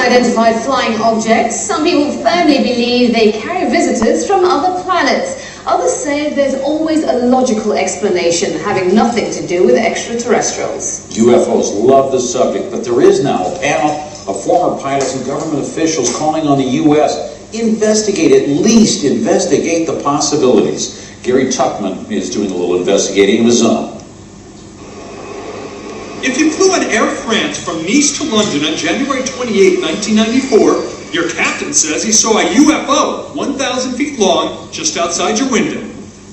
unidentified flying objects. Some people firmly believe they carry visitors from other planets. Others say there's always a logical explanation having nothing to do with extraterrestrials. UFOs love the subject, but there is now a panel of former pilots and government officials calling on the U.S. Investigate the possibilities. Gary Tuckman is doing a little investigating of his own. If you flew on Air France from Nice to London on January 28, 1994, your captain says he saw a UFO 1,000 feet long just outside your window.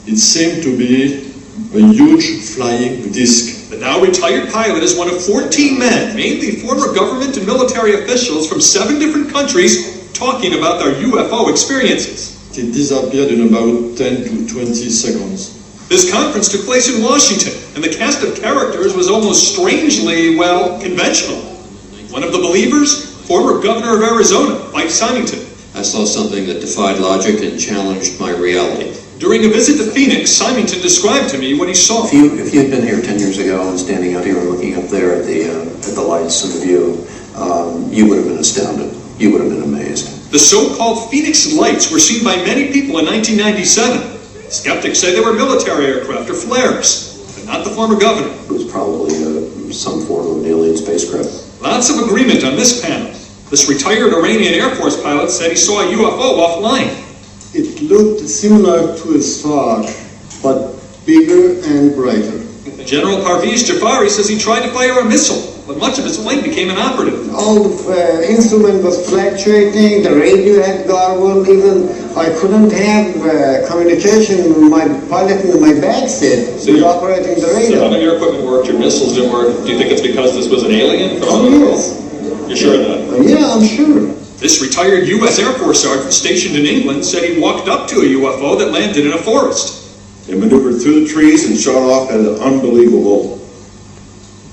It seemed to be a huge flying disc. The now retired pilot is one of 14 men, mainly former government and military officials from 7 different countries, talking about their UFO experiences. It disappeared in about 10 to 20 seconds. This conference took place in Washington, and the cast of characters was almost strangely, well, conventional. One of the believers, former governor of Arizona, Mike Symington. I saw something that defied logic and challenged my reality. During a visit to Phoenix, Symington described to me what he saw. If you had been here 10 years ago and standing out here and looking up there at the lights and the view, you would have been astounded. You would have been amazed. The so-called Phoenix lights were seen by many people in 1997. Skeptics say they were military aircraft or flares, but not the former governor. It was probably some form of an alien spacecraft. Lots of agreement on this panel. This retired Iranian Air Force pilot said he saw a UFO offline. It looked similar to a star, but bigger and brighter. General Parviz Jafari says he tried to fire a missile, but much of his plane became inoperative. All the instrument was fluctuating, the radio had garbled, even I couldn't have communication with my pilot in my back seat. So operating the radio. So none of your equipment worked, your missiles didn't work. Do you think it's because this was an alien from another world? You're sure of that? Yeah, I'm sure. This retired U.S. Air Force sergeant stationed in England said he walked up to a UFO that landed in a forest. It maneuvered through the trees and shot off at an unbelievable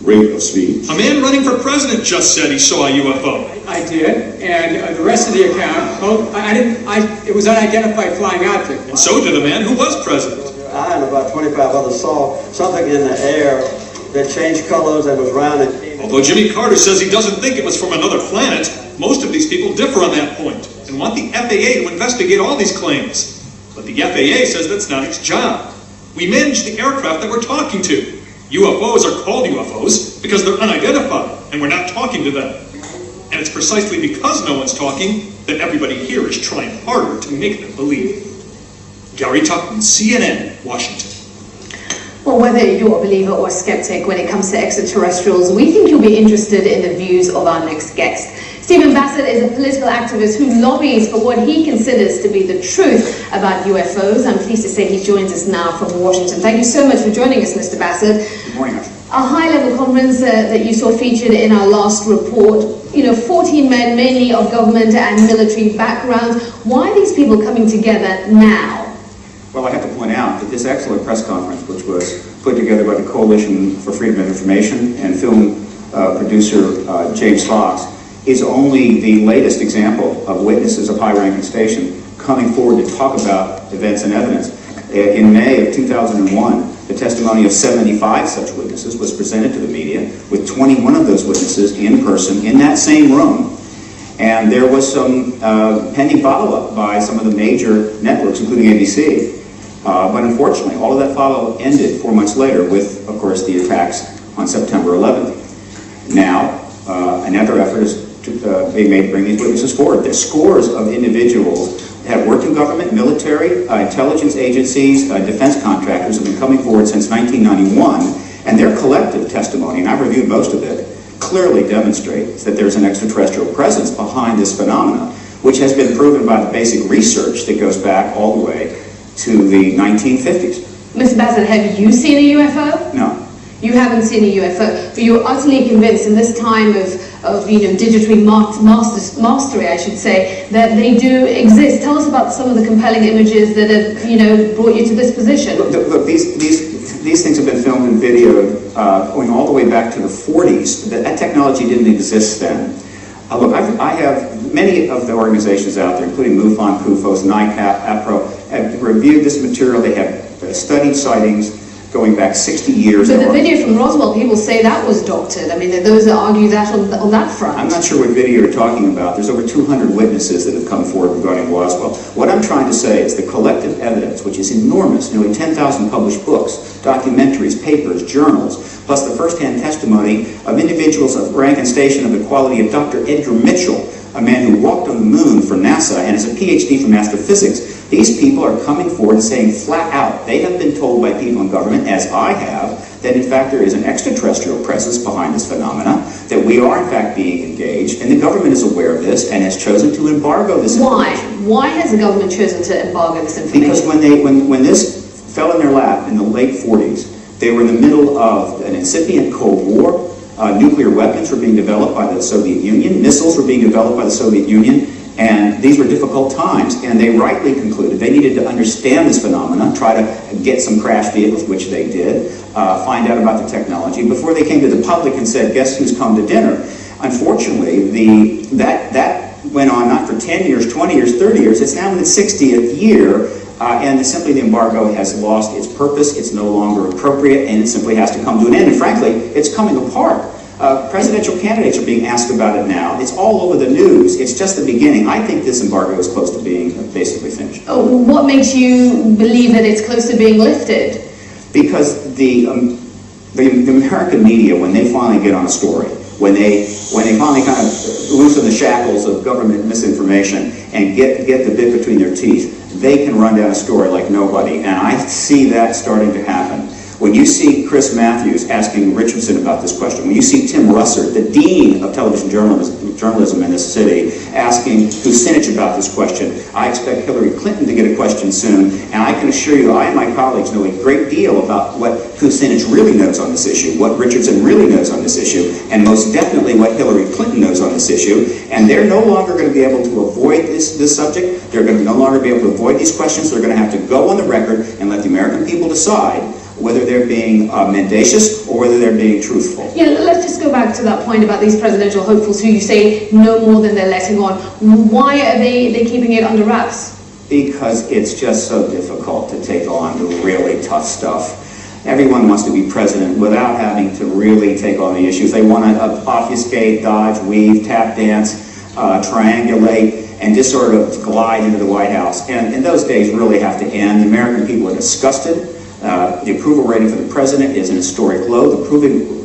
rate of speed. A man running for president just said he saw a UFO. I did, and the rest of the account, it was unidentified flying object. And so did a man who was president. I and about 25 others saw something in the air that changed colors and was round and came. Although Jimmy Carter says he doesn't think it was from another planet, most of these people differ on that point and want the FAA to investigate all these claims. But the FAA says that's not its job. We manage the aircraft that we're talking to. UFOs are called UFOs because they're unidentified, and we're not talking to them. And it's precisely because no one's talking that everybody here is trying harder to make them believe. Gary Tuckman, CNN, Washington. Well, whether you're a believer or a skeptic when it comes to extraterrestrials, we think you'll be interested in the views of our next guest. Stephen Bassett is a political activist who lobbies for what he considers to be the truth about UFOs. I'm pleased to say he joins us now from Washington. Thank you so much for joining us, Mr. Bassett. Good morning, Asha. A high-level conference that you saw featured in our last report, 14 men, mainly of government and military backgrounds. Why are these people coming together now? Well, I have to point out that this excellent press conference, which was put together by the Coalition for Freedom of Information and film producer James Fox, is only the latest example of witnesses of high-ranking station coming forward to talk about events and evidence. In May of 2001, the testimony of 75 such witnesses was presented to the media, with 21 of those witnesses in person in that same room. And there was some pending follow-up by some of the major networks, including ABC. But unfortunately, all of that follow-up ended 4 months later with, of course, the attacks on September 11th. Now, another effort is being made to bring these witnesses forward. There's scores of individuals that have worked in government, military, intelligence agencies, defense contractors have been coming forward since 1991, and their collective testimony, and I've reviewed most of it, clearly demonstrates that there's an extraterrestrial presence behind this phenomenon, which has been proven by the basic research that goes back all the way to the 1950s. Mr. Bassett, have you seen a UFO? No. You haven't seen a UFO, but you're utterly convinced in this time of digitally mastery, I should say, that they do exist. Tell us about some of the compelling images that have, brought you to this position. Look, these things have been filmed and videoed going all the way back to the 40s. That technology didn't exist then. Look, I have many of the organizations out there, including MUFON, CUFOS, NICAP, APRO, have reviewed this material. They have studied sightings. going back 60 years. But the video from Roswell, people say that was doctored. I mean, those that argue that on that front. I'm not sure what video you're talking about. There's over 200 witnesses that have come forward regarding Roswell. What I'm trying to say is the collective evidence, which is enormous, nearly 10,000 published books, documentaries, papers, journals, plus the first-hand testimony of individuals of rank and station of the quality of Dr. Edgar Mitchell, a man who walked on the moon for NASA and is a PhD from astrophysics. These people are coming forward and saying flat out, they have been told by people in government, as I have, that in fact there is an extraterrestrial presence behind this phenomena, that we are in fact being engaged, and the government is aware of this and has chosen to embargo this information. Why has the government chosen to embargo this information? Because when this fell in their lap in the late 40s, they were in the middle of an incipient Cold War. Nuclear weapons were being developed by the Soviet Union, missiles were being developed by the Soviet Union, and these were difficult times, and they rightly concluded they needed to understand this phenomenon, try to get some crash vehicles, which they did, find out about the technology, before they came to the public and said, guess who's come to dinner? Unfortunately, that went on not for 10 years, 20 years, 30 years, it's now in its 60th year, and simply the embargo has lost its purpose, it's no longer appropriate, and it simply has to come to an end, and frankly, it's coming apart. Presidential candidates are being asked about it now. It's all over the news. It's just the beginning. I think this embargo is close to being basically finished. Oh, what makes you believe that it's close to being lifted? Because the American media, when they finally get on a story, when they finally kind of loosen the shackles of government misinformation and get the bit between their teeth, they can run down a story like nobody. And I see that starting to happen. When you see Chris Matthews asking Richardson about this question, when you see Tim Russert, the dean of television journalism in this city, asking Kucinich about this question, I expect Hillary Clinton to get a question soon, and I can assure you I and my colleagues know a great deal about what Kucinich really knows on this issue, what Richardson really knows on this issue, and most definitely what Hillary Clinton knows on this issue, and they're no longer going to be able to avoid this subject. They're going to no longer be able to avoid these questions. They're going to have to go on the record and let the American people decide whether they're being mendacious or whether they're being truthful. Yeah, let's just go back to that point about these presidential hopefuls who you say no more than they're letting on. Why are they keeping it under wraps? Because it's just so difficult to take on the really tough stuff. Everyone wants to be president without having to really take on the issues. They want to obfuscate, dodge, weave, tap dance, triangulate, and just sort of glide into the White House. And those days really have to end. The American people are disgusted. The approval rating for the president is an historic low. The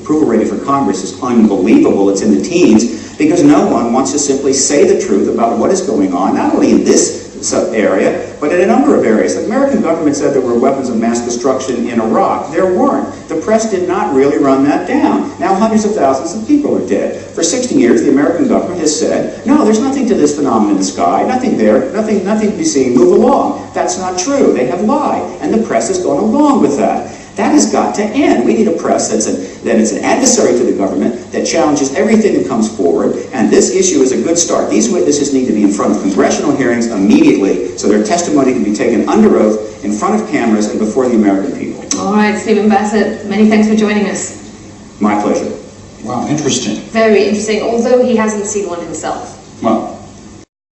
approval rating for Congress is unbelievable. It's in the teens because no one wants to simply say the truth about what is going on, not only in this area, but in a number of areas. The American government said there were weapons of mass destruction in Iraq. There weren't. The press did not really run that down. Now hundreds of thousands of people are dead. For 60 years, the American government has said, no, there's nothing to this phenomenon in the sky, nothing there, nothing to be seen, move along. That's not true. They have lied, and the press has gone along with that. That has got to end. We need a press that is an adversary to the government, that challenges everything that comes forward, and this issue is a good start. These witnesses need to be in front of congressional hearings immediately so their testimony can be taken under oath in front of cameras and before the American people. All right, Stephen Bassett, many thanks for joining us. My pleasure. Wow, interesting. Very interesting, although he hasn't seen one himself. Well,